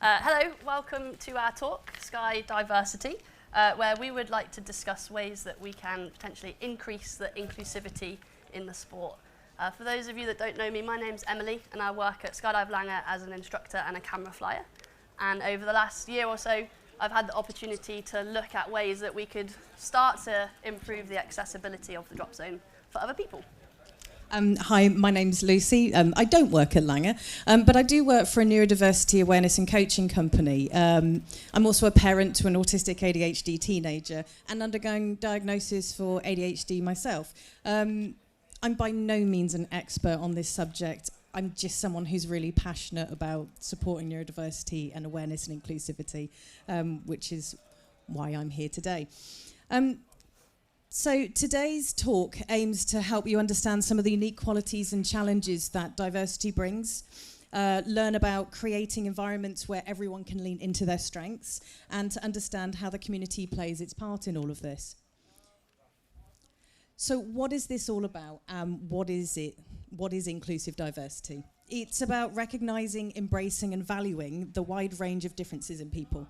Hello, welcome to our talk, Skydiversity, where we would like to discuss ways that we can potentially increase the inclusivity in the sport. For those of you that don't know me, my name's Emily, and I work at Skydive Langer as an instructor and a camera flyer. And over the last year or so, I've had the opportunity to look at ways that we could start to improve the accessibility of the drop zone for other people. Hi, my name's Lucy. I don't work at Langer, but I do work for a neurodiversity awareness and coaching company. I'm also a parent to an autistic ADHD teenager and undergoing diagnosis for ADHD myself. I'm by no means an expert on this subject. I'm just someone who's really passionate about supporting neurodiversity and awareness and inclusivity, which is why I'm here today. So today's talk aims to help you understand some of the unique qualities and challenges that diversity brings, learn about creating environments where everyone can lean into their strengths, and to understand how the community plays its part in all of this. So what is this all about? What is it? What is inclusive diversity? It's about recognizing, embracing, and valuing the wide range of differences in people.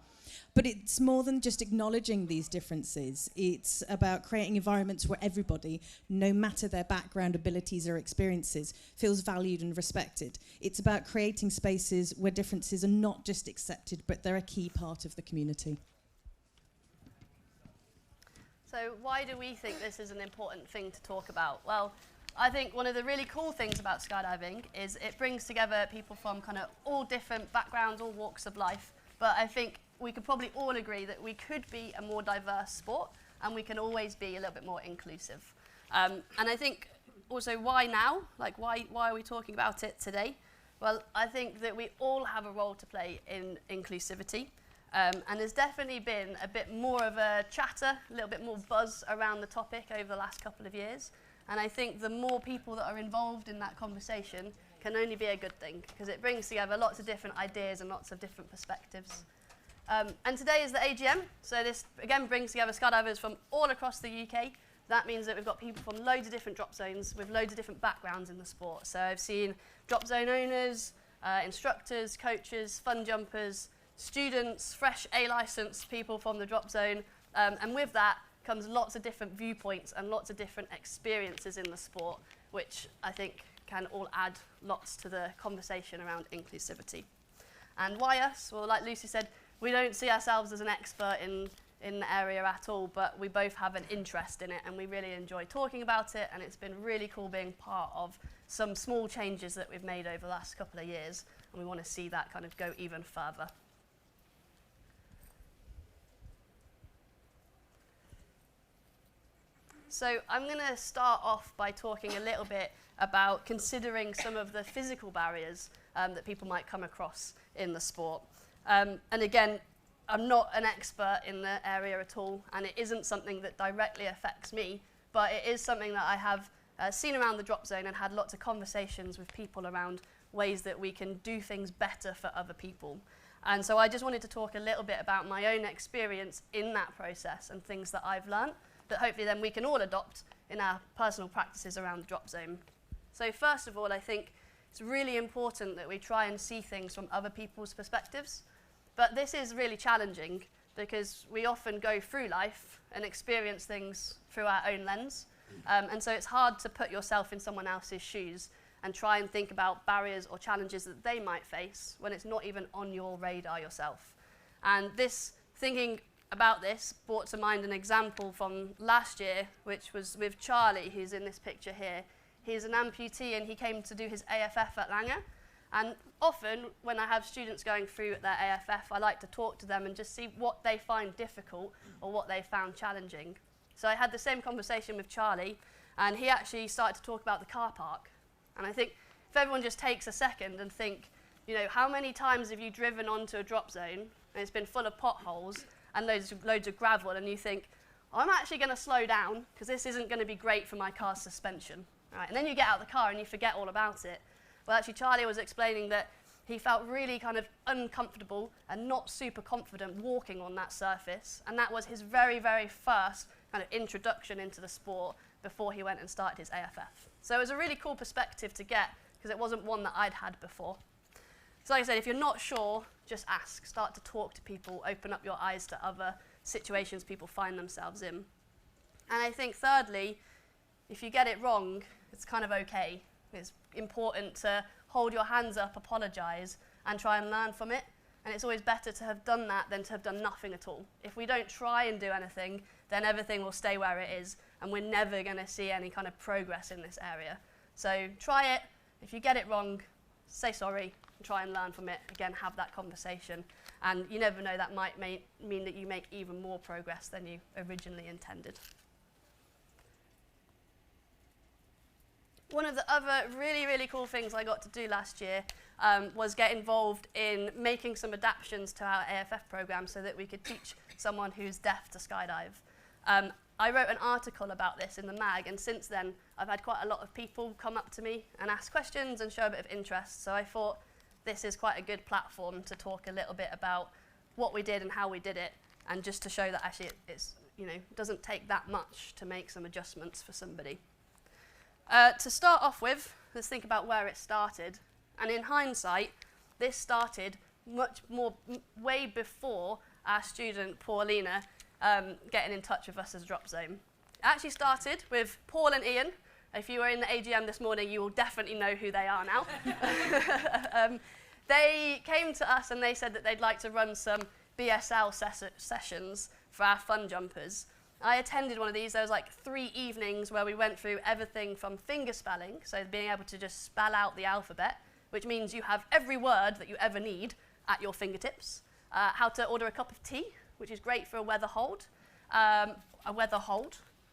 But it's more than just acknowledging these differences. It's about creating environments where everybody, no matter their background, abilities, or experiences, feels valued and respected. It's about creating spaces where differences are not just accepted, but they're a key part of the community. So why do we think this is an important thing to talk about? Well, I think one of the really cool things about skydiving is it brings together people from kind of all different backgrounds, all walks of life. But I think we could probably all agree that we could be a more diverse sport, and we can always be a little bit more inclusive. And I think also why now? Like why are we talking about it today? Well, I think that we all have a role to play in inclusivity. And there's definitely been a bit more of a chatter, a little bit more buzz around the topic over the last couple of years. And I think the more people that are involved in that conversation can only be a good thing, because it brings together lots of different ideas and lots of different perspectives. And today is the AGM, so this again brings together skydivers from all across the UK. That means that we've got people from loads of different drop zones with loads of different backgrounds in the sport. So I've seen drop zone owners, instructors, coaches, fun jumpers, students, fresh A-licensed people from the drop zone, and with that comes lots of different viewpoints and lots of different experiences in the sport, which I think can all add lots to the conversation around inclusivity. And why us? Well, like Lucy said, we don't see ourselves as an expert in the area at all, but we both have an interest in it, and we really enjoy talking about it, and it's been really cool being part of some small changes that we've made over the last couple of years, and we want to see that kind of go even further. So I'm going to start off by talking a little bit about considering some of the physical barriers that people might come across in the sport. And again, I'm not an expert in the area at all, and it isn't something that directly affects me, but it is something that I have seen around the drop zone and had lots of conversations with people around ways that we can do things better for other people. And so I just wanted to talk a little bit about my own experience in that process and things that I've learned that hopefully then we can all adopt in our personal practices around the drop zone. So first of all, I think it's really important that we try and see things from other people's perspectives. But this is really challenging because we often go through life and experience things through our own lens. And so it's hard to put yourself in someone else's shoes and try and think about barriers or challenges that they might face when it's not even on your radar yourself. And this thinking about this brought to mind an example from last year, which was with Charlie, who's in this picture here. He's an amputee and he came to do his AFF at Langer. And often when I have students going through their AFF, I like to talk to them and just see what they find difficult or what they found challenging. So I had the same conversation with Charlie, and he actually started to talk about the car park. And I think if everyone just takes a second and think, you know, how many times have you driven onto a drop zone and it's been full of potholes and loads of gravel, and you think, I'm actually going to slow down because this isn't going to be great for my car's suspension. Right? And then you get out of the car and you forget all about it. Well, actually, Charlie was explaining that he felt really kind of uncomfortable and not super confident walking on that surface, and that was his very, very first kind of introduction into the sport before he went and started his AFF. So it was a really cool perspective to get because it wasn't one that I'd had before. So like I said, if you're not sure, just ask. Start to talk to people, open up your eyes to other situations people find themselves in. And I think thirdly, if you get it wrong, it's kind of okay. It's important to hold your hands up, apologize, and try and learn from it. And it's always better to have done that than to have done nothing at all. If we don't try and do anything, then everything will stay where it is, and we're never going to see any kind of progress in this area. So try it. If you get it wrong, say sorry, and try and learn from it. Again, have that conversation. And you never know, that might mean that you make even more progress than you originally intended. One of the other really, really cool things I got to do last year was get involved in making some adaptations to our AFF program so that we could teach someone who's deaf to skydive. I wrote an article about this in the mag, and since then I've had quite a lot of people come up to me and ask questions and show a bit of interest, so I thought this is quite a good platform to talk a little bit about what we did and how we did it, and just to show that actually it's, doesn't take that much to make some adjustments for somebody. To start off with, let's think about where it started. And in hindsight, this started way before our student Paulina getting in touch with us as Drop Zone. It actually started with Paul and Ian. If you were in the AGM this morning, you will definitely know who they are now. They came to us and they said that they'd like to run some BSL sessions for our fun jumpers. I attended one of these. There was like 3 evenings where we went through everything from finger spelling, so being able to just spell out the alphabet, which means you have every word that you ever need at your fingertips. How to order a cup of tea, which is great for a weather hold.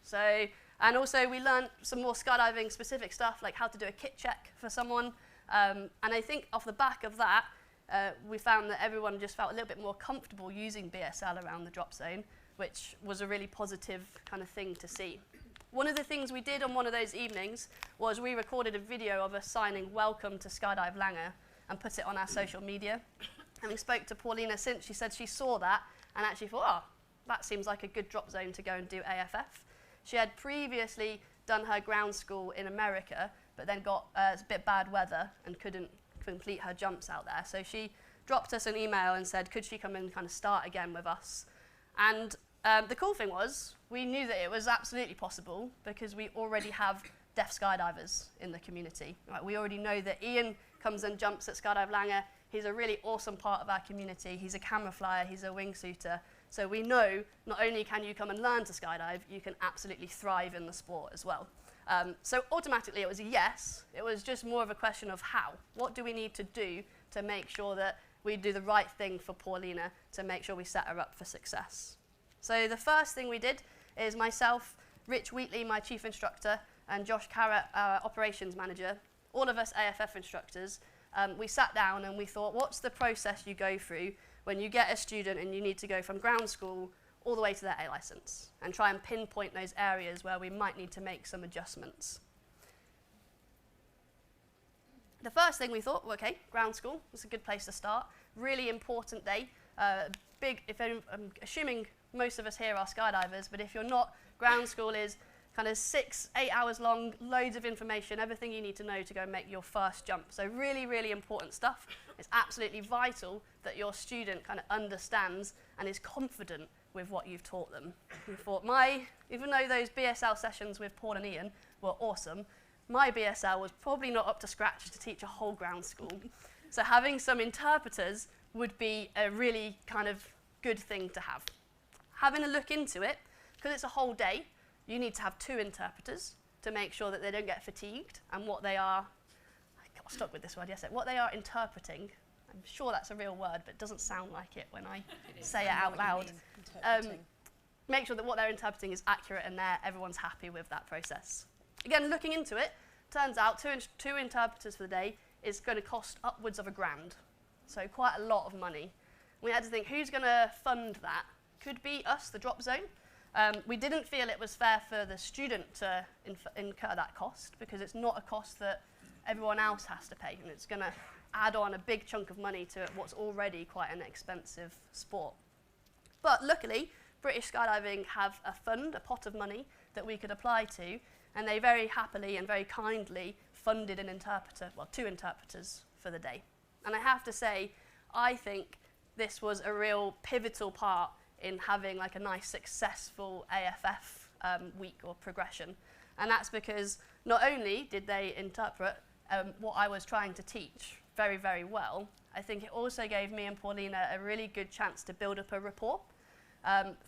So, and also we learned some more skydiving specific stuff, like how to do a kit check for someone. And I think off the back of that, we found that everyone just felt a little bit more comfortable using BSL around the drop zone, which was a really positive kind of thing to see. One of the things we did on one of those evenings was we recorded a video of us signing "Welcome to Skydive Langer" and put it on our social media. Having spoke to Paulina since, she said she saw that and actually thought, oh, that seems like a good drop zone to go and do AFF. She had previously done her ground school in America, but then got a bit bad weather and couldn't complete her jumps out there. So she dropped us an email and said, could she come and kind of start again with us? And the cool thing was, we knew that it was absolutely possible because we already have deaf skydivers in the community. Right, we already know that Ian comes and jumps at Skydive Langer. He's a really awesome part of our community. He's a camera flyer, he's a wingsuiter. So we know not only can you come and learn to skydive, you can absolutely thrive in the sport as well. So automatically it was a yes. It was just more of a question of how. What do we need to do to make sure that we do the right thing for Paulina to make sure we set her up for success? So the first thing we did is myself, Rich Wheatley, my chief instructor, and Josh Carrott, our operations manager, all of us AFF instructors, we sat down and we thought, what's the process you go through when you get a student and you need to go from ground school all the way to their A license, and try and pinpoint those areas where we might need to make some adjustments. The first thing we thought, well, okay, ground school, that's a good place to start. Really important day. I'm assuming most of us here are skydivers, but if you're not, ground school is kind of 6-8 hours long, loads of information, everything you need to know to go make your first jump. So really, really important stuff. It's absolutely vital that your student kind of understands and is confident with what you've taught them. We thought even though those BSL sessions with Paul and Ian were awesome, my BSL was probably not up to scratch to teach a whole ground school. So having some interpreters would be a really kind of good thing to have. Having a look into it, because it's a whole day, you need to have 2 interpreters to make sure that they don't get fatigued and what they are, I got stuck with this word yesterday, what they are interpreting. I'm sure that's a real word, but it doesn't sound like it when I say it out loud. Make sure that what they're interpreting is accurate and everyone's happy with that process. Again, looking into it, turns out 2 interpreters for the day is going to cost upwards of £1,000. So quite a lot of money. We had to think, who's going to fund that? Could be us, the drop zone. We didn't feel it was fair for the student to incur that cost, because it's not a cost that everyone else has to pay, and it's going to add on a big chunk of money to what's already quite an expensive sport. But luckily, British Skydiving have a fund, a pot of money that we could apply to, and they very happily and very kindly funded an interpreter, well, 2 interpreters for the day. And I have to say, I think this was a real pivotal part in having like a nice successful AFF week or progression. And that's because not only did they interpret what I was trying to teach very, very well, I think it also gave me and Paulina a really good chance to build up a rapport.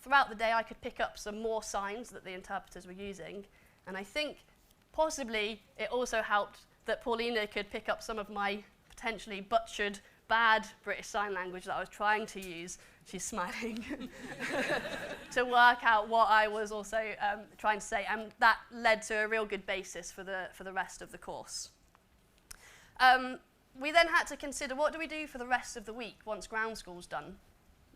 Throughout the day, I could pick up some more signs that the interpreters were using, and I think possibly it also helped that Paulina could pick up some of my potentially butchered, bad British Sign Language that I was trying to use, she's smiling, to work out what I was also trying to say, and that led to a real good basis for the rest of the course. We then had to consider, what do we do for the rest of the week once ground school's done?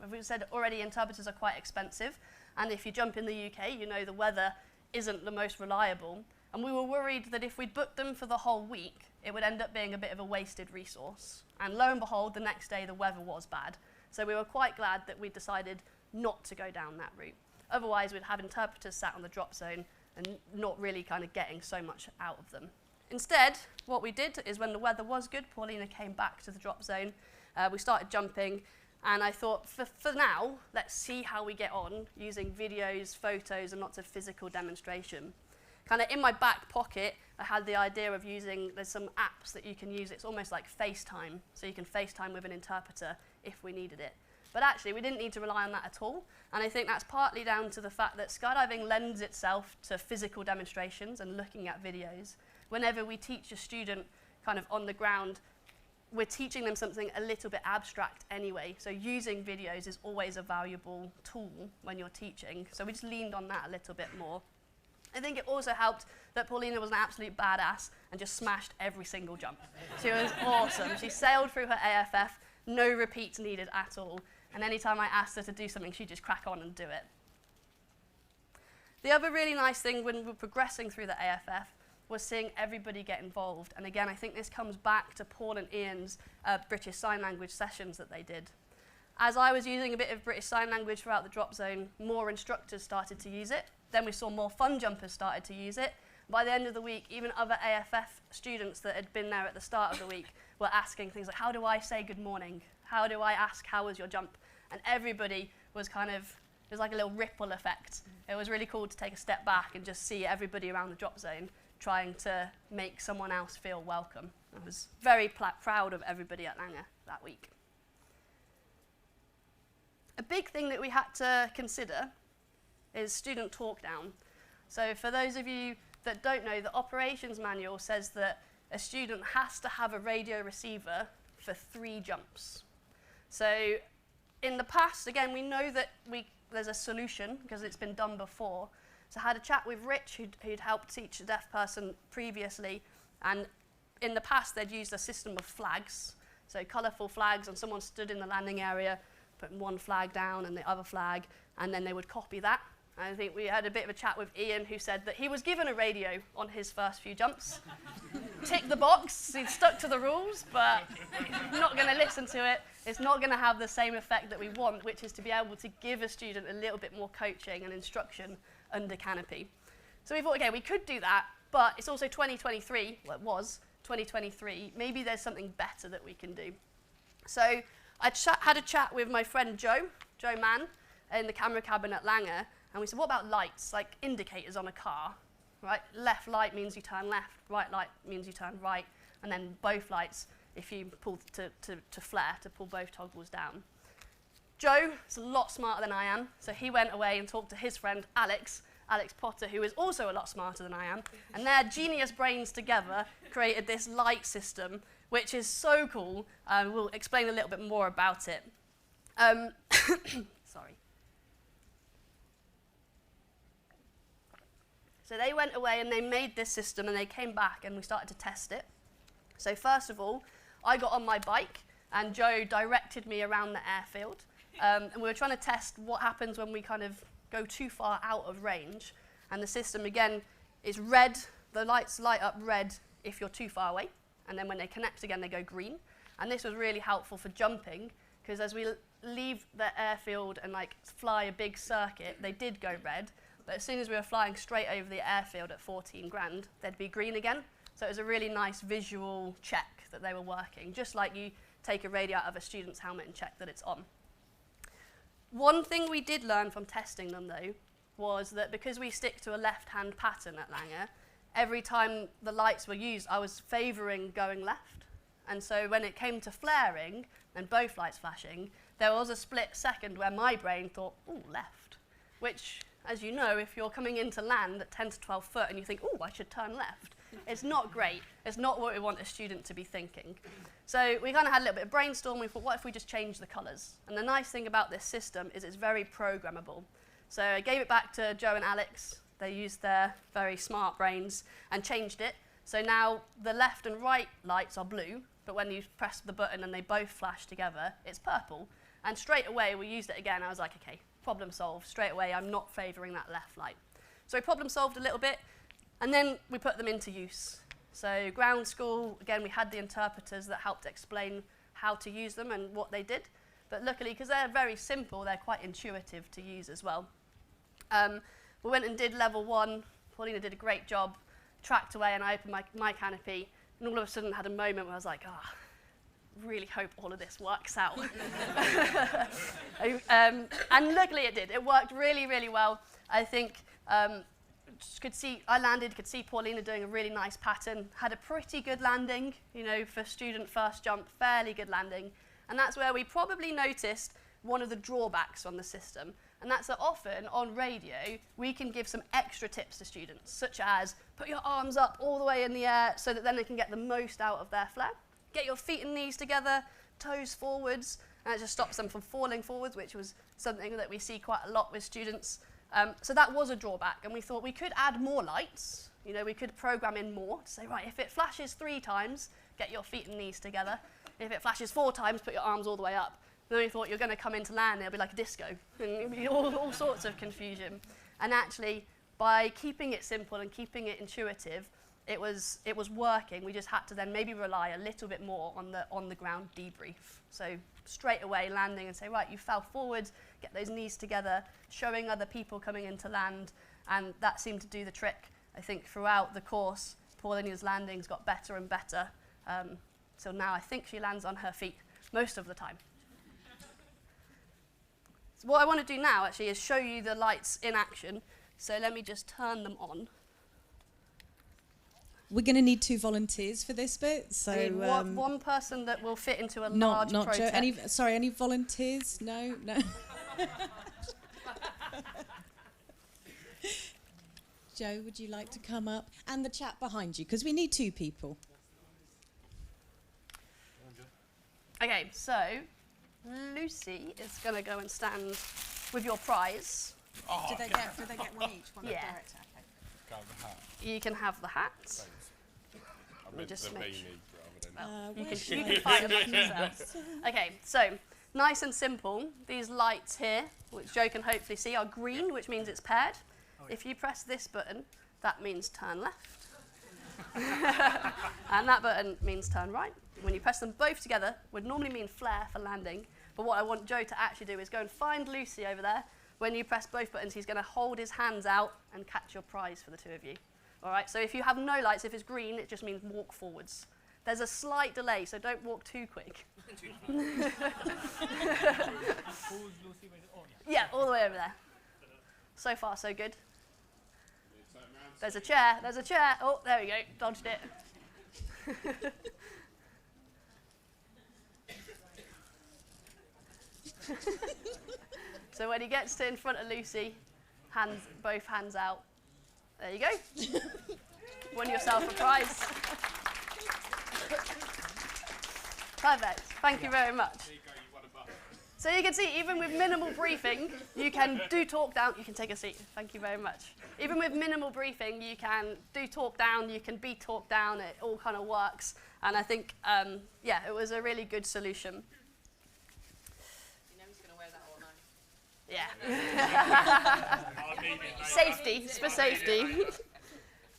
As we said already, interpreters are quite expensive, and if you jump in the UK, you know the weather isn't the most reliable, and we were worried that if we'd booked them for the whole week, it would end up being a bit of a wasted resource. And lo and behold, the next day the weather was bad. So we were quite glad that we decided not to go down that route. Otherwise, we'd have interpreters sat on the drop zone and not really kind of getting so much out of them. Instead, what we did is when the weather was good, Paulina came back to the drop zone. We started jumping, and I thought, for now, let's see how we get on using videos, photos, and lots of physical demonstration. Kind of in my back pocket, I had the idea of using, there's some apps that you can use, it's almost like FaceTime, so you can FaceTime with an interpreter if we needed it. But actually, we didn't need to rely on that at all, and I think that's partly down to the fact that skydiving lends itself to physical demonstrations and looking at videos. Whenever we teach a student kind of on the ground, we're teaching them something a little bit abstract anyway, so using videos is always a valuable tool when you're teaching, so we just leaned on that a little bit more. I think it also helped that Paulina was an absolute badass and just smashed every single jump. She was awesome. She sailed through her AFF, no repeats needed at all, and anytime I asked her to do something, she'd just crack on and do it. The other really nice thing when we were progressing through the AFF was seeing everybody get involved. And again, I think this comes back to Paul and Ian's British Sign Language sessions that they did. As I was using a bit of British Sign Language throughout the drop zone, more instructors started to use it. Then we saw more fun jumpers started to use it. By the end of the week, even other AFF students that had been there at the start of the week were asking things like, how do I say good morning? How do I ask, how was your jump? And everybody was kind of, it was like a little ripple effect. It was really cool to take a step back and just see everybody around the drop zone trying to make someone else feel welcome. I was very proud of everybody at Langer that week. A big thing that we had to consider is student talk down. So for those of you that don't know, the operations manual says that a student has to have a radio receiver for 3 jumps. So in the past, again, we know that there's a solution because it's been done before. So I had a chat with Rich, who'd helped teach a deaf person previously, and in the past they'd used a system of flags, so colourful flags, and someone stood in the landing area, putting one flag down and the other flag, and then they would copy that. And I think we had a bit of a chat with Ian, who said that he was given a radio on his first few jumps. Tick the box, he'd stuck to the rules, but he's not going to listen to it. It's not going to have the same effect that we want, which is to be able to give a student a little bit more coaching and instruction under canopy. So we thought, okay, we could do that, but it's also 2023, well, it was 2023, maybe there's something better that we can do. So I had a chat with my friend Joe Mann, in the camera cabin at Langer, and we said, what about lights, like indicators on a car, right? Left light means you turn left, right light means you turn right, and then both lights, if you pull to flare, to pull both toggles down. Joe is a lot smarter than I am, so he went away and talked to his friend Alex Potter, who is also a lot smarter than I am, and their genius brains together created this light system, which is so cool. We'll explain a little bit more about it. Sorry. So they went away and they made this system and they came back and we started to test it. So first of all, I got on my bike and Joe directed me around the airfield. And we were trying to test what happens when we kind of go too far out of range. And the system, again, is red. The lights light up red if you're too far away. And then when they connect again, they go green. And this was really helpful for jumping, because as we leave the airfield and like fly a big circuit, they did go red. But as soon as we were flying straight over the airfield at 14 grand, they'd be green again. So it was a really nice visual check that they were working, just like you take a radio out of a student's helmet and check that it's on. One thing we did learn from testing them, though, was that because we stick to a left-hand pattern at Langer, every time the lights were used, I was favouring going left. And so when it came to flaring and both lights flashing, there was a split second where my brain thought, ooh, left. Which, as you know, if you're coming into land at 10 to 12 foot and you think, ooh, I should turn left, it's not great. It's not what we want a student to be thinking. So we kind of had a little bit of brainstorm. We thought, what if we just change the colours? And the nice thing about this system is it's very programmable. So I gave it back to Joe and Alex. They used their very smart brains and changed it. So now the left and right lights are blue, but when you press the button and they both flash together, it's purple. And straight away, we used it again. I was like, okay, problem solved. Straight away, I'm not favouring that left light. So we problem solved a little bit, and then we put them into use. So ground school, again, we had the interpreters that helped explain how to use them and what they did. But luckily, because they're very simple, they're quite intuitive to use as well. We went and did level 1. Paulina did a great job, tracked away, and I opened my canopy, and all of a sudden had a moment where I was like, really hope all of this works out. And luckily it did. It worked really, really well. I think I landed, could see Paulina doing a really nice pattern, had a pretty good landing, you know, for student first jump, fairly good landing. And that's where we probably noticed one of the drawbacks on the system. And that's that often on radio, we can give some extra tips to students, such as put your arms up all the way in the air so that then they can get the most out of their flare. Get your feet and knees together, toes forwards, and it just stops them from falling forwards, which was something that we see quite a lot with students. So that was a drawback, and we thought we could add more lights. You know, we could program in more to say, right, if it flashes 3 times, get your feet and knees together. If it flashes 4 times, put your arms all the way up. And then we thought you're going to come into land, and it'll be like a disco, and it'll be all sorts of confusion. And actually, by keeping it simple and keeping it intuitive, it was working. We just had to then maybe rely a little bit more on the ground debrief. So straight away landing and say, right, you fell forwards, get those knees together, showing other people coming into land, and that seemed to do the trick. I think throughout the course, Paulina's landings got better and better. So now I think she lands on her feet most of the time. So what I want to do now actually is show you the lights in action. So let me just turn them on. We're going to need 2 volunteers for this bit. So one person that will fit into a large not project. Joe. Any volunteers? No. Joe, would you like to come up? And the chap behind you, because we need 2 people. Okay, so Lucy is going to go and stand with your prize. Oh, Do they get one each? One Yeah. director? Okay. Got the hat. You can have the hat. Thanks. I meant just the make beanie rather than... You can find them amongst yourselves. Okay, so nice and simple. These lights here, which Joe can hopefully see, are green, which means it's paired. If you press this button, that means turn left. And that button means turn right. When you press them both together, would normally mean flare for landing. But what I want Joe to actually do is go and find Lucy over there. When you press both buttons, he's going to hold his hands out and catch your prize for the 2 of you. All right, so if you have no lights, if it's green, it just means walk forwards. There's a slight delay, so don't walk too quick. Yeah, all the way over there. So far, so good. There's a chair, there's a chair. Oh, there we go, dodged it. So when he gets to in front of Lucy, both hands out. There you go. Won yourself a prize. Perfect. Thank you very much. So you can see, even with minimal briefing, you can do talk down. You can take a seat. Thank you very much. Even with minimal briefing, you can do talk down. You can be talked down. It all kind of works. And I think, yeah, it was a really good solution. Yeah. Safety, it's for safety.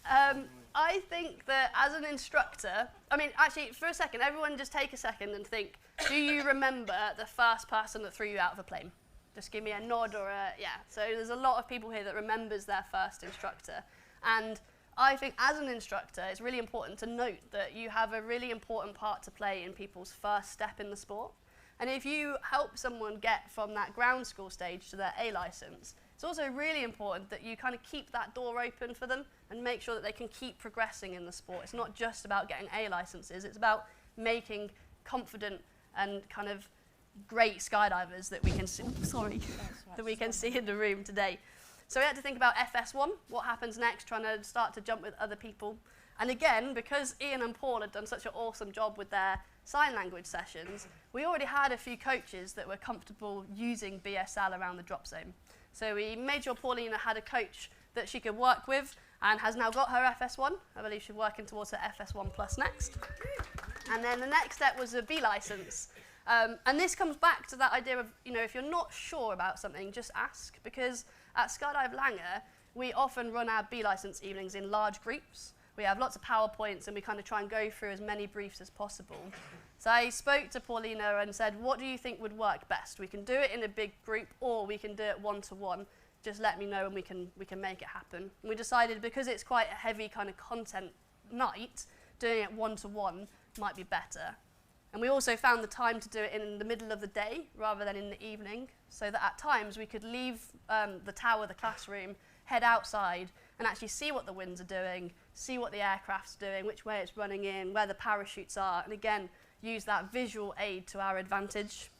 I think that as an instructor, I mean, actually, for a second, everyone just take a second and think, do you remember the first person that threw you out of a plane? Just give me a nod or a, yeah. So there's a lot of people here that remembers their first instructor. And I think as an instructor, it's really important to note that you have a really important part to play in people's first step in the sport. And if you help someone get from that ground school stage to their A license, it's also really important that you kind of keep that door open for them and make sure that they can keep progressing in the sport. It's not just about getting A licenses, it's about making confident and kind of great skydivers that we can see, that we can see in the room today. So we had to think about FS1, what happens next, trying to start to jump with other people. And again, because Ian and Paul had done such an awesome job with their sign language sessions, we already had a few coaches that were comfortable using BSL around the drop zone. So we made sure Paulina had a coach that she could work with and has now got her FS1. I believe she's working towards her FS1 Plus next. And then the next step was a B license. And this comes back to that idea of, if you're not sure about something, just ask. Because at Skydive Langer, we often run our B license evenings in large groups. We have lots of PowerPoints and we kind of try and go through as many briefs as possible. So I spoke to Paulina and said, what do you think would work best? We can do it in a big group or we can do it one-to-one. Just let me know and we can make it happen. And we decided because it's quite a heavy kind of content night, doing it one-to-one might be better. And we also found the time to do it in the middle of the day rather than in the evening, so that at times we could leave the tower, the classroom, head outside and actually see what the winds are doing, see what the aircraft's doing, which way it's running in, where the parachutes are, and again, use that visual aid to our advantage.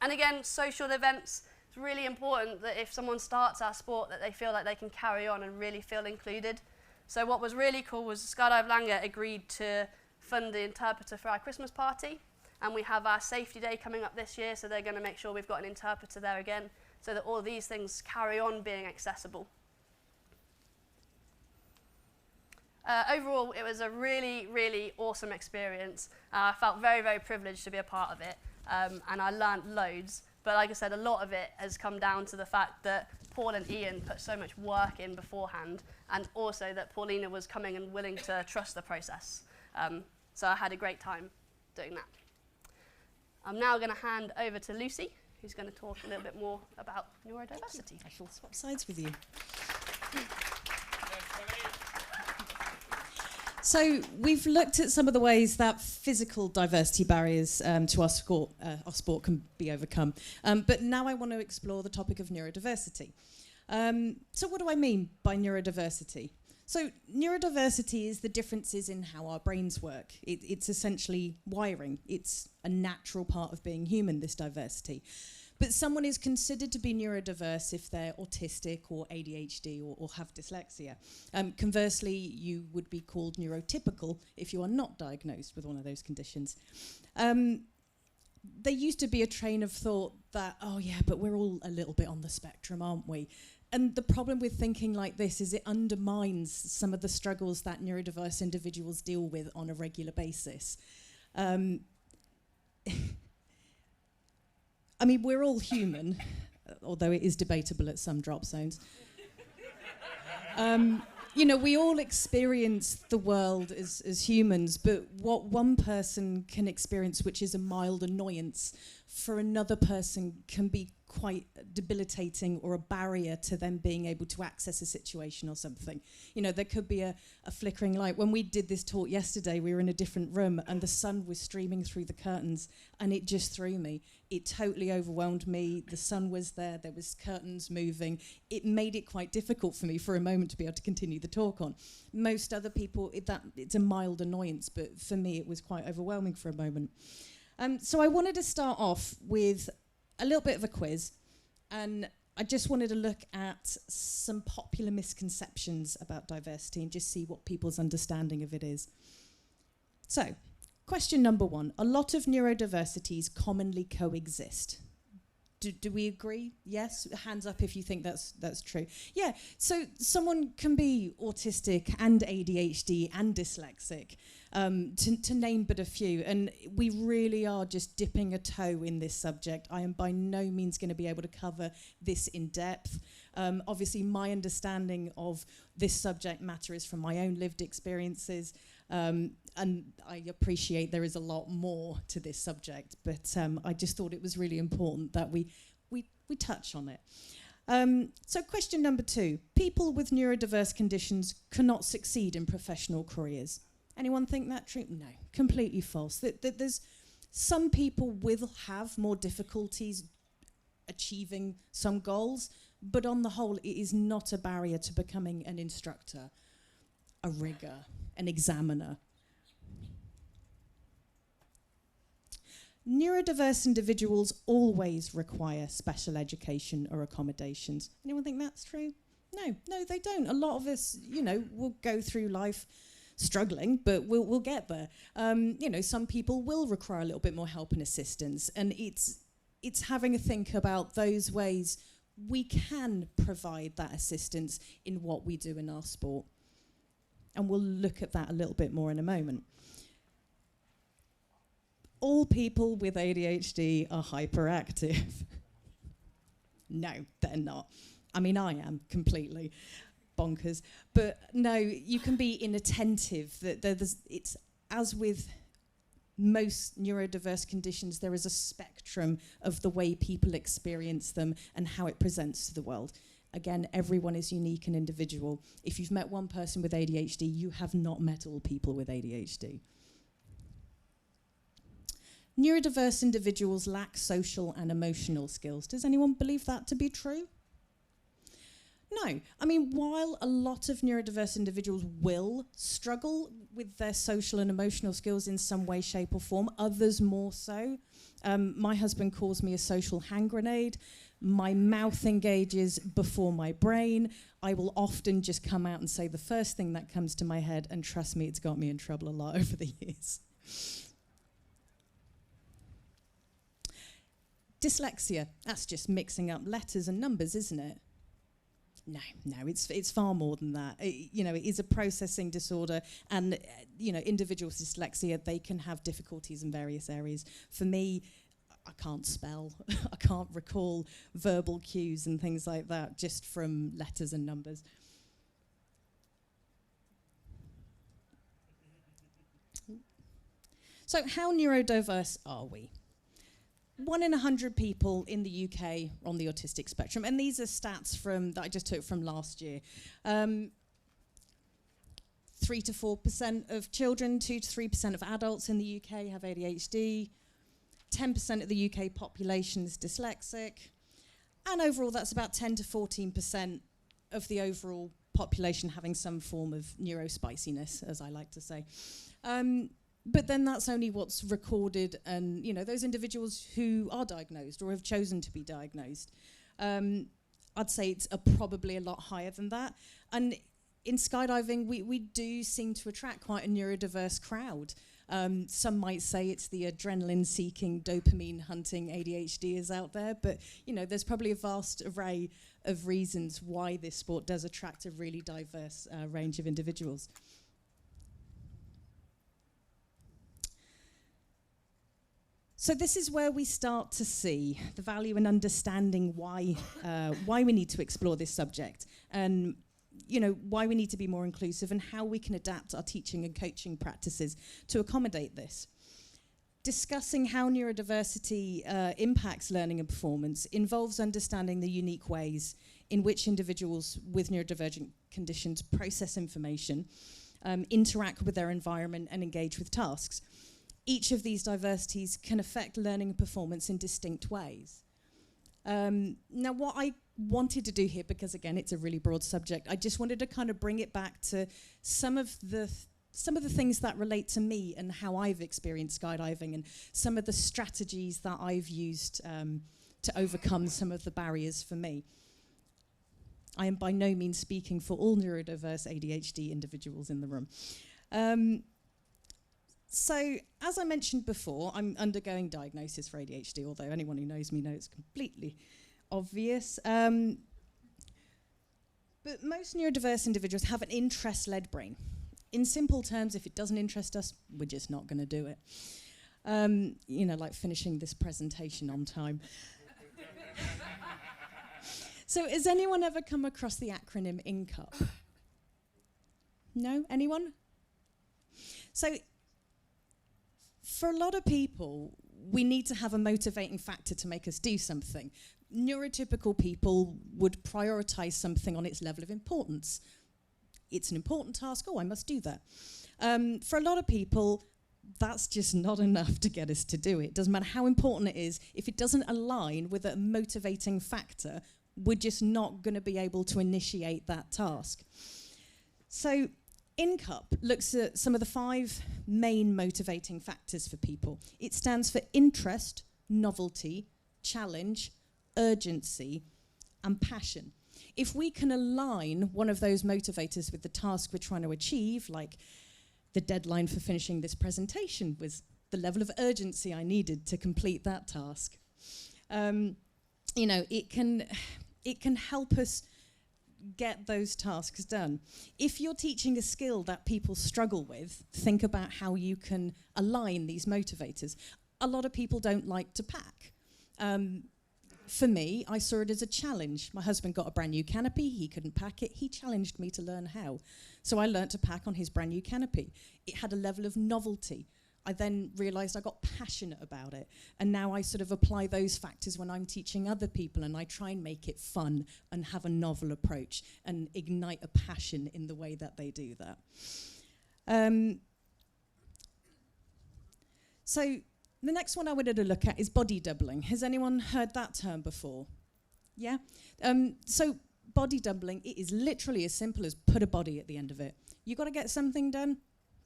And again, social events, it's really important that if someone starts our sport that they feel like they can carry on and really feel included. So what was really cool was Skydive Langer agreed to fund the interpreter for our Christmas party, and we have our safety day coming up this year, so they're going to make sure we've got an interpreter there again, so that all these things carry on being accessible. Overall, it was a really, really awesome experience. I felt very, very privileged to be a part of it, and I learned loads. But like I said, a lot of it has come down to the fact that Paul and Ian put so much work in beforehand, and also that Paulina was coming and willing to trust the process. So I had a great time doing that. I'm now going to hand over to Lucy, who's going to talk a little bit more about neurodiversity. I shall swap sides with you. So we've looked at some of the ways that physical diversity barriers to our sport can be overcome. But now I want to explore the topic of neurodiversity. So what do I mean by neurodiversity? So neurodiversity is the differences in how our brains work. It's essentially wiring. It's a natural part of being human, this diversity. But someone is considered to be neurodiverse if they're autistic or ADHD or have dyslexia. Conversely, you would be called neurotypical if you are not diagnosed with one of those conditions. There used to be a train of thought that, oh yeah, but we're all a little bit on the spectrum, aren't we? And the problem with thinking like this is it undermines some of the struggles that neurodiverse individuals deal with on a regular basis. I mean, we're all human, although it is debatable at some drop zones. We all experience the world as humans, but what one person can experience, which is a mild annoyance, for another person can be quite debilitating or a barrier to them being able to access a situation or something. There could be a flickering light. When we did this talk yesterday, we were in a different room and the sun was streaming through the curtains and it just threw me. It totally overwhelmed me. The sun was there was curtains moving. It made it quite difficult for me for a moment to be able to continue the talk on. Most other people, it's a mild annoyance, but for me it was quite overwhelming for a moment. So I wanted to start off with a little bit of a quiz, and I just wanted to look at some popular misconceptions about diversity and just see what people's understanding of it is. So, question number 1. A lot of neurodiversities commonly coexist. Do we agree? Yes? Hands up if you think that's true. Yeah, so someone can be autistic and ADHD and dyslexic, to name but a few, and we really are just dipping a toe in this subject. I am by no means going to be able to cover this in depth. Obviously, my understanding of this subject matter is from my own lived experiences, and I appreciate there is a lot more to this subject, but I just thought it was really important that we touch on it. So question number 2. People with neurodiverse conditions cannot succeed in professional careers. Anyone think that true? No, completely false. There's some people will have more difficulties achieving some goals, but on the whole, it is not a barrier to becoming an instructor, a rigger, an examiner. Neurodiverse individuals always require special education or accommodations. Anyone think that's true? No, they don't. A lot of us, will go through life struggling, but we'll get there. Some people will require a little bit more help and assistance, and it's having a think about those ways we can provide that assistance in what we do in our sport. And we'll look at that a little bit more in a moment. All people with ADHD are hyperactive. No, they're not. I mean, I am completely bonkers. But no, you can be inattentive. It's as with most neurodiverse conditions, there is a spectrum of the way people experience them and how it presents to the world. Again, everyone is unique and individual. If you've met one person with ADHD, you have not met all people with ADHD. Neurodiverse individuals lack social and emotional skills. Does anyone believe that to be true? No. I mean, while a lot of neurodiverse individuals will struggle with their social and emotional skills in some way, shape or form, others more so. My husband calls me a social hand grenade. My mouth engages before my brain. I will often just come out and say the first thing that comes to my head, and trust me, it's got me in trouble a lot over the years. Dyslexia, that's just mixing up letters and numbers, isn't it? No, it's far more than that. It is a processing disorder, and individuals with dyslexia, they can have difficulties in various areas. For me, I can't spell, I can't recall verbal cues and things like that just from letters and numbers. So how neurodiverse are we? 1 in 100 people in the UK are on the autistic spectrum, and these are stats that I just took from last year. 3 to 4% of children, 2 to 3% of adults in the UK have ADHD, 10% of the UK population is dyslexic, and overall that's about 10 to 14% of the overall population having some form of neurospiciness, as I like to say. But then that's only what's recorded, and those individuals who are diagnosed or have chosen to be diagnosed. I'd say it's probably a lot higher than that. And in skydiving, we do seem to attract quite a neurodiverse crowd. Some might say it's the adrenaline-seeking, dopamine-hunting ADHDers out there, but there's probably a vast array of reasons why this sport does attract a really diverse range of individuals. So this is where we start to see the value in understanding why we need to explore this subject, and why we need to be more inclusive, and how we can adapt our teaching and coaching practices to accommodate this. Discussing how neurodiversity impacts learning and performance involves understanding the unique ways in which individuals with neurodivergent conditions process information, interact with their environment, and engage with tasks. Each of these diversities can affect learning and performance in distinct ways. Now, what I wanted to do here, because again, it's a really broad subject, I just wanted to kind of bring it back to some of the things that relate to me and how I've experienced skydiving, and some of the strategies that I've used to overcome some of the barriers for me. I am by no means speaking for all neurodiverse ADHD individuals in the room. So, as I mentioned before, I'm undergoing diagnosis for ADHD, although anyone who knows me knows it's completely obvious. But most neurodiverse individuals have an interest-led brain. In simple terms, if it doesn't interest us, we're just not going to do it. Like finishing this presentation on time. So, has anyone ever come across the acronym INCUP? No? Anyone? So, for a lot of people, we need to have a motivating factor to make us do something. Neurotypical people would prioritize something on its level of importance. It's an important task, oh, I must do that. For a lot of people, that's just not enough to get us to do it. Doesn't matter how important it is, if it doesn't align with a motivating factor, we're just not going to be able to initiate that task. So INCUP looks at some of the 5 main motivating factors for people. It stands for interest, novelty, challenge, urgency, and passion. If we can align one of those motivators with the task we're trying to achieve, like the deadline for finishing this presentation was the level of urgency I needed to complete that task, it can help us get those tasks done. If you're teaching a skill that people struggle with, think about how you can align these motivators. A lot of people don't like to pack. For me, I saw it as a challenge. My husband got a brand new canopy, he couldn't pack it, he challenged me to learn how. So I learnt to pack on his brand new canopy. It had a level of novelty. I then realised I got passionate about it. And now I sort of apply those factors when I'm teaching other people, and I try and make it fun and have a novel approach and ignite a passion in the way that they do that. So the next one I wanted to look at is body doubling. Has anyone heard that term before? Yeah? So body doubling, it is literally as simple as put a body at the end of it. You got to get something done,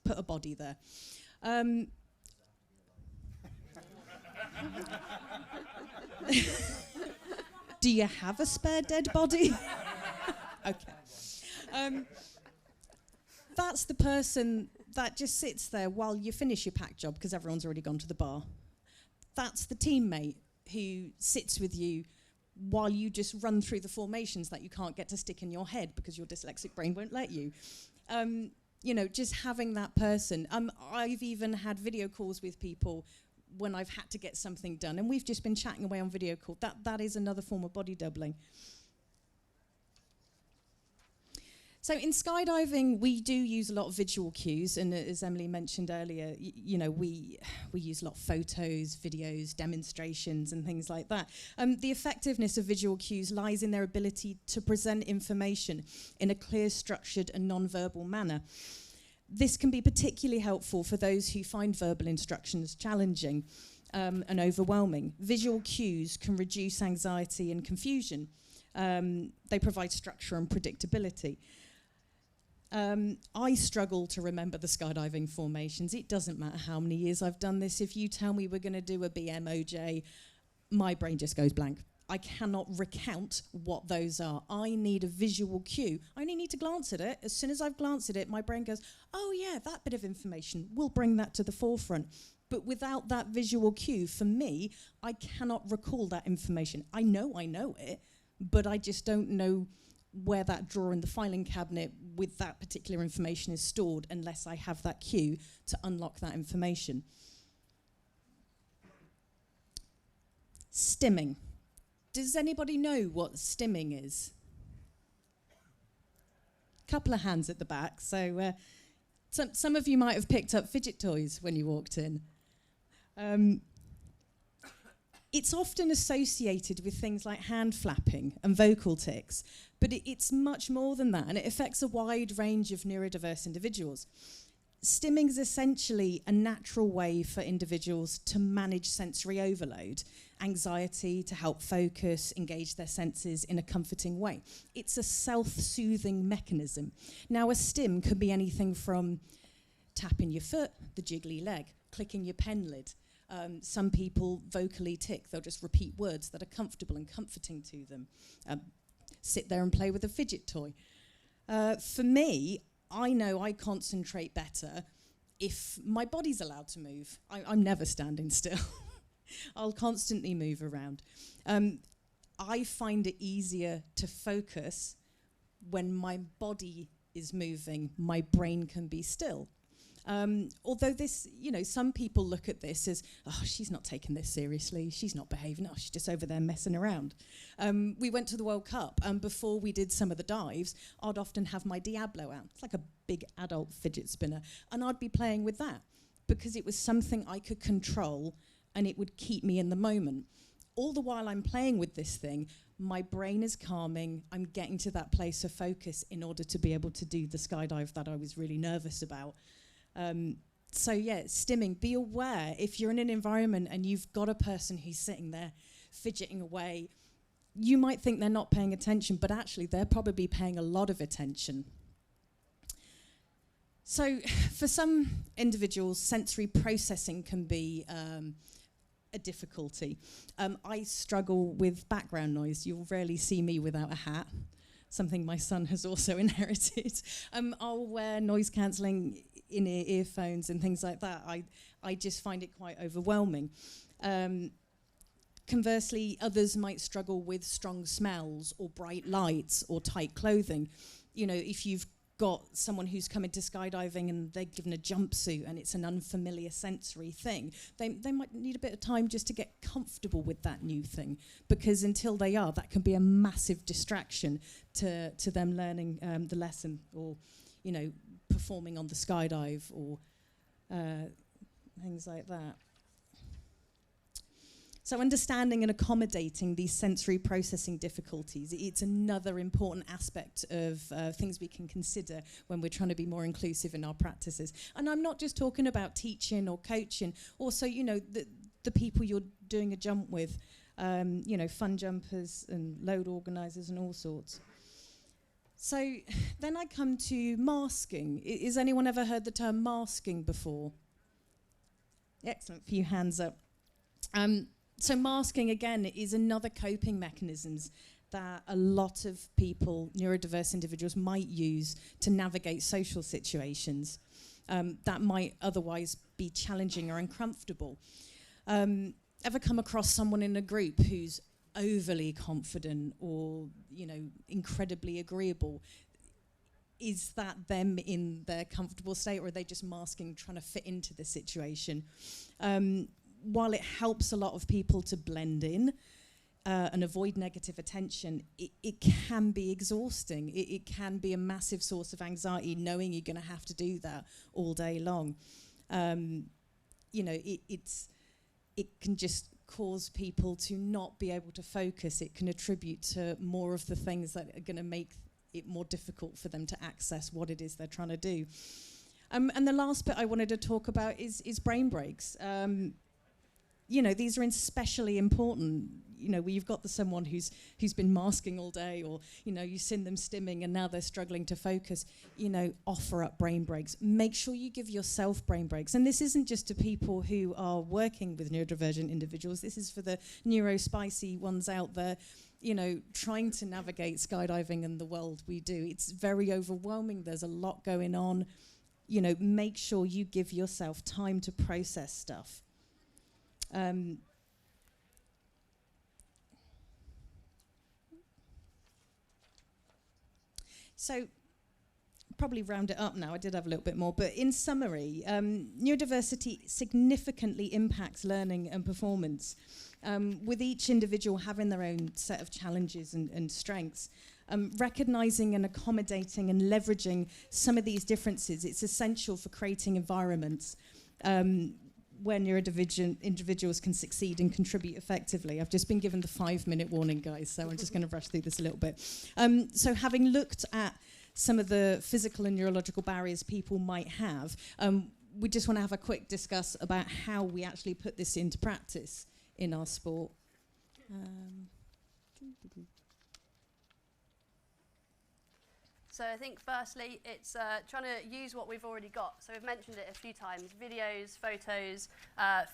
put a body there. Do you have a spare dead body? Okay. That's the person that just sits there while you finish your pack job because everyone's already gone to the bar. That's the teammate who sits with you while you just run through the formations that you can't get to stick in your head because your dyslexic brain won't let you. Just having that person. I've even had video calls with people when I've had to get something done, and we've just been chatting away on video call. That is another form of body doubling. So in skydiving, we do use a lot of visual cues, and as Emily mentioned earlier, we use a lot of photos, videos, demonstrations, and things like that. The effectiveness of visual cues lies in their ability to present information in a clear, structured, and non-verbal manner. This can be particularly helpful for those who find verbal instructions challenging and overwhelming. Visual cues can reduce anxiety and confusion. They provide structure and predictability. I struggle to remember the skydiving formations. It doesn't matter how many years I've done this. If you tell me we're going to do a BMOJ, my brain just goes blank. I cannot recount what those are. I need a visual cue. I only need to glance at it. As soon as I've glanced at it, my brain goes, oh yeah, that bit of information, we'll bring that to the forefront. But without that visual cue, for me, I cannot recall that information. I know it, but I just don't know where that drawer in the filing cabinet with that particular information is stored unless I have that cue to unlock that information. Stimming. Does anybody know what stimming is? Couple of hands at the back. So some of you might have picked up fidget toys when you walked in. It's often associated with things like hand flapping and vocal tics, but it's much more than that, and it affects a wide range of neurodiverse individuals. Stimming is essentially a natural way for individuals to manage sensory overload, anxiety, to help focus, engage their senses in a comforting way. It's a self-soothing mechanism. Now, a stim could be anything from tapping your foot, the jiggly leg, clicking your pen lid. Some people vocally tic. They'll just repeat words that are comfortable and comforting to them. Sit there and play with a fidget toy. For me, I know I concentrate better if my body's allowed to move. I'm never standing still. I'll constantly move around. I find it easier to focus when my body is moving, my brain can be still. Although this, some people look at this as, oh, she's not taking this seriously, she's not behaving, oh, she's just over there messing around. We went to the World Cup, and before we did some of the dives, I'd often have my Diablo out. It's like a big adult fidget spinner, and I'd be playing with that because it was something I could control and it would keep me in the moment. All the while I'm playing with this thing, my brain is calming. I'm getting to that place of focus in order to be able to do the skydive that I was really nervous about. So yeah, stimming, be aware if you're in an environment and you've got a person who's sitting there fidgeting away, you might think they're not paying attention, but actually they're probably paying a lot of attention. So for some individuals, sensory processing can be a difficulty. I struggle with background noise. You'll rarely see me without a hat, something my son has also inherited. I'll wear noise cancelling in-ear earphones and things like that. I just find it quite overwhelming. Conversely, others might struggle with strong smells or bright lights or tight clothing. You know, if you've got someone who's come into skydiving and they're given a jumpsuit and it's an unfamiliar sensory thing, they might need a bit of time just to get comfortable with that new thing, because until they are, that can be a massive distraction to them learning the lesson, or, you know, performing on the skydive, or things like that. So understanding and accommodating these sensory processing difficulties, it's another important aspect of things we can consider when we're trying to be more inclusive in our practices. And I'm not just talking about teaching or coaching, also, you know, the people you're doing a jump with, you know, fun jumpers and load organisers and all sorts. So then I come to masking. Has anyone ever heard the term masking before? Excellent, few hands up. So masking, again, is another coping mechanisms that a lot of people, neurodiverse individuals, might use to navigate social situations that might otherwise be challenging or uncomfortable. Ever come across someone in a group who's overly confident or, you know, incredibly agreeable? Is that them in their comfortable state, or are they just masking, trying to fit into the situation? While it helps a lot of people to blend in and avoid negative attention, it can be exhausting. It can be a massive source of anxiety, knowing you're going to have to do that all day long. You know, it can just cause people to not be able to focus. It can attribute to more of the things that are going to make it more difficult for them to access what it is they're trying to do. And the last bit I wanted to talk about is brain breaks. You know, these are especially important, you know, where you've got someone who's been masking all day, or, you know, you've seen them stimming and now they're struggling to focus. You know, offer up brain breaks. Make sure you give yourself brain breaks. And this isn't just to people who are working with neurodivergent individuals. This is for the neurospicy ones out there, you know, trying to navigate skydiving and the world we do. It's very overwhelming. There's a lot going on. You know, make sure you give yourself time to process stuff. So, probably round it up now. I did have a little bit more, but in summary, neurodiversity significantly impacts learning and performance, with each individual having their own set of challenges and strengths. Recognising and accommodating and leveraging some of these differences, it's essential for creating environments where neurodivergent individuals can succeed and contribute effectively. I've just been given the 5-minute warning, guys, so I'm just going to rush through this a little bit. So having looked at some of the physical and neurological barriers people might have, we just want to have a quick discuss about how we actually put this into practice in our sport. So I think firstly, it's trying to use what we've already got. So we've mentioned it a few times: videos, photos,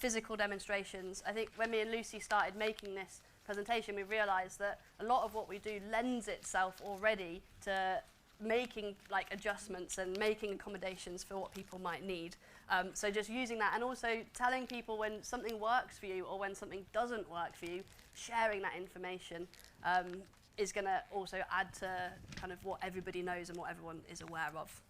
physical demonstrations. I think when me and Lucy started making this presentation, we realised that a lot of what we do lends itself already to making like adjustments and making accommodations for what people might need. So just using that, and also telling people when something works for you or when something doesn't work for you, sharing that information is going to also add to kind of what everybody knows and what everyone is aware of.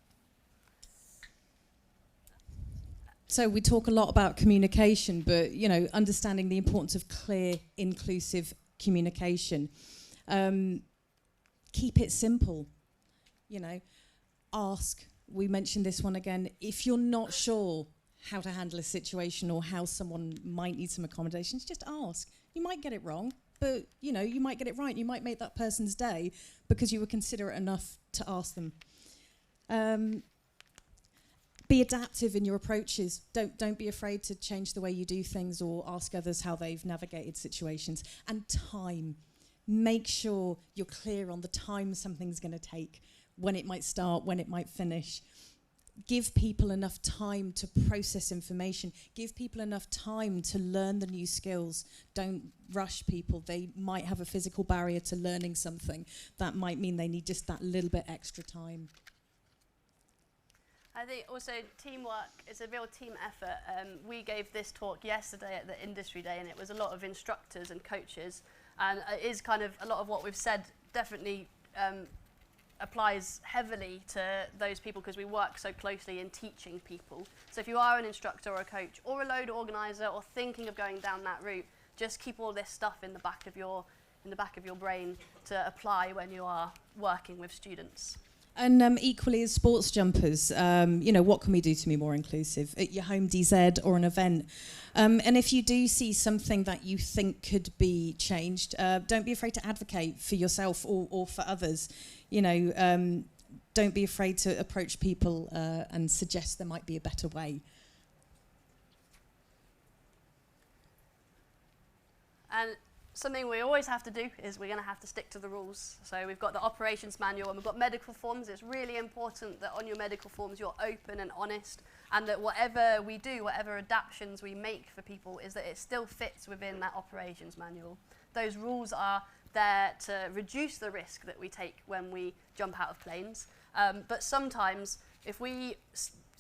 So we talk a lot about communication, but, you know, understanding the importance of clear, inclusive communication. Keep it simple, you know. Ask. We mentioned this one again. If you're not sure how to handle a situation or how someone might need some accommodations, just ask. You might get it wrong, but you might get it right. You might make that person's day because you were considerate enough to ask them. Be adaptive in your approaches. Don't be afraid to change the way you do things or ask others how they've navigated situations. And time. Make sure you're clear on the time something's going to take, when it might start, when it might finish. Give people enough time to process information. Give people enough time to learn the new skills. Don't rush people. They might have a physical barrier to learning something. That might mean they need just that little bit extra time. I think also teamwork is a real team effort. We gave this talk yesterday at the industry day, and it was a lot of instructors and coaches, and it is kind of a lot of what we've said definitely applies heavily to those people because we work so closely in teaching people. So if you are an instructor or a coach or a load organizer or thinking of going down that route, just keep all this stuff in the back of your brain to apply when you are working with students. And equally as sports jumpers, what can we do to be more inclusive at your home DZ or an event? And if you do see something that you think could be changed, don't be afraid to advocate for yourself or for others. Don't be afraid to approach people and suggest there might be a better way. And something we always have to do is we're going to have to stick to the rules. So we've got the operations manual and we've got medical forms. It's really important that on your medical forms you're open and honest, and that whatever we do, whatever adaptations we make for people, is that it still fits within that operations manual. Those rules are there to reduce the risk that we take when we jump out of planes. But sometimes if we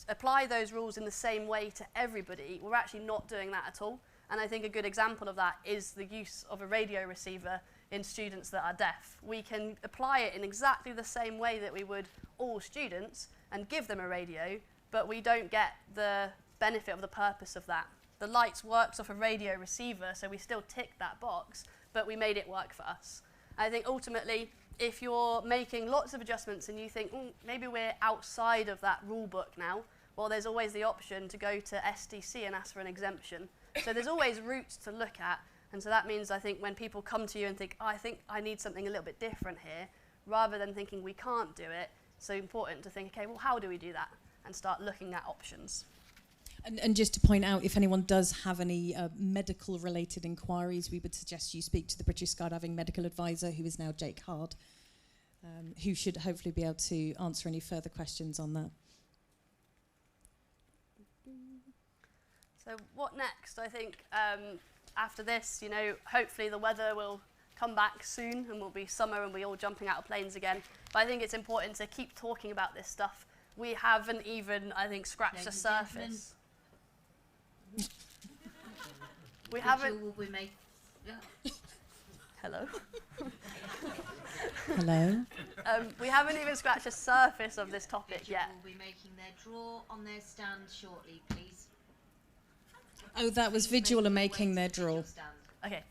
apply those rules in the same way to everybody, we're actually not doing that at all. And I think a good example of that is the use of a radio receiver in students that are deaf. We can apply it in exactly the same way that we would all students and give them a radio, but we don't get the benefit of the purpose of that. The lights works off a radio receiver, so we still tick that box, but we made it work for us. I think ultimately, if you're making lots of adjustments and you think, maybe we're outside of that rule book now, well, there's always the option to go to SDC and ask for an exemption. So there's always routes to look at, and so that means I think when people come to you and think, I think I need something a little bit different here, rather than thinking we can't do it, it's so important to think, okay, well, how do we do that? And start looking at options. And just to point out, if anyone does have any medical-related inquiries, we would suggest you speak to the British Skydiving medical advisor, who is now Jake Hard, who should hopefully be able to answer any further questions on that. So what next? I think after this, hopefully the weather will come back soon and will be summer and we're all jumping out of planes again. But I think it's important to keep talking about this stuff. We haven't even, I think, scratched the surface. We haven't... Hello? Hello? We haven't even scratched the surface of this topic yet. Will be making their draw on their stand shortly, please. Oh, that was Visual are making their draw. Okay,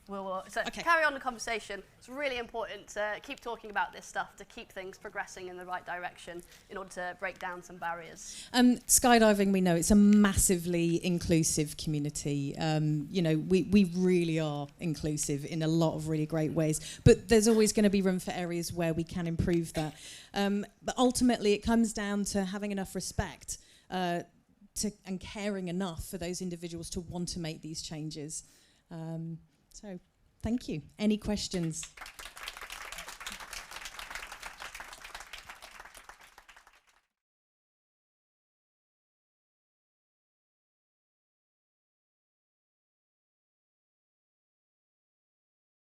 carry on the conversation. It's really important to keep talking about this stuff, to keep things progressing in the right direction in order to break down some barriers. Skydiving, we know it's a massively inclusive community. We really are inclusive in a lot of really great ways, but there's always going to be room for areas where we can improve that. But ultimately, it comes down to having enough respect and caring enough for those individuals to want to make these changes. So, thank you. Any questions?